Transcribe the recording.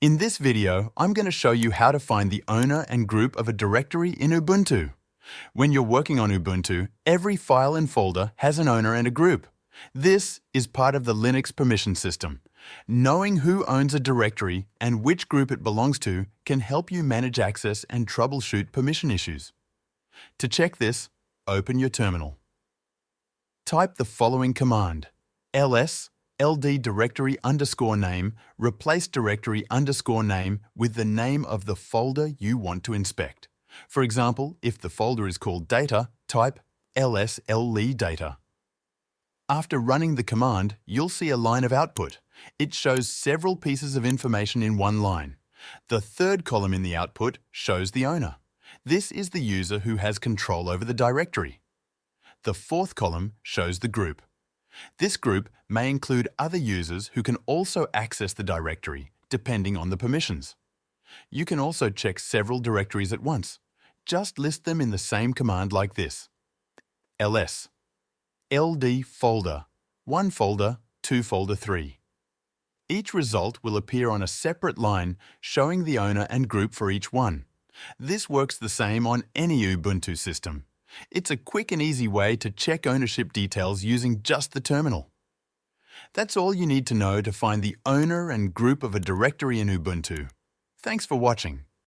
In this video, I'm going to show you how to find the owner and group of a directory in Ubuntu. When you're working on Ubuntu, every file and folder has an owner and a group. This is part of the Linux permission system. Knowing who owns a directory and which group it belongs to can help you manage access and troubleshoot permission issues. To check this, open your terminal. Type the following command: ls ld directory _name replace directory _name with the name of the folder you want to inspect. For example, if the folder is called data, type ls lle data. After running the command, you'll see a line of output. It shows several pieces of information in one line. The third column in the output shows the owner. This is the user who has control over the directory. The fourth column shows the group. This group may include other users who can also access the directory, depending on the permissions. You can also check several directories at once. Just list them in the same command like this: ls ld folder 1 folder 2 folder 3. Each result will appear on a separate line showing the owner and group for each one. This works the same on any Ubuntu system. It's a quick and easy way to check ownership details using just the terminal. That's all you need to know to find the owner and group of a directory in Ubuntu. Thanks for watching.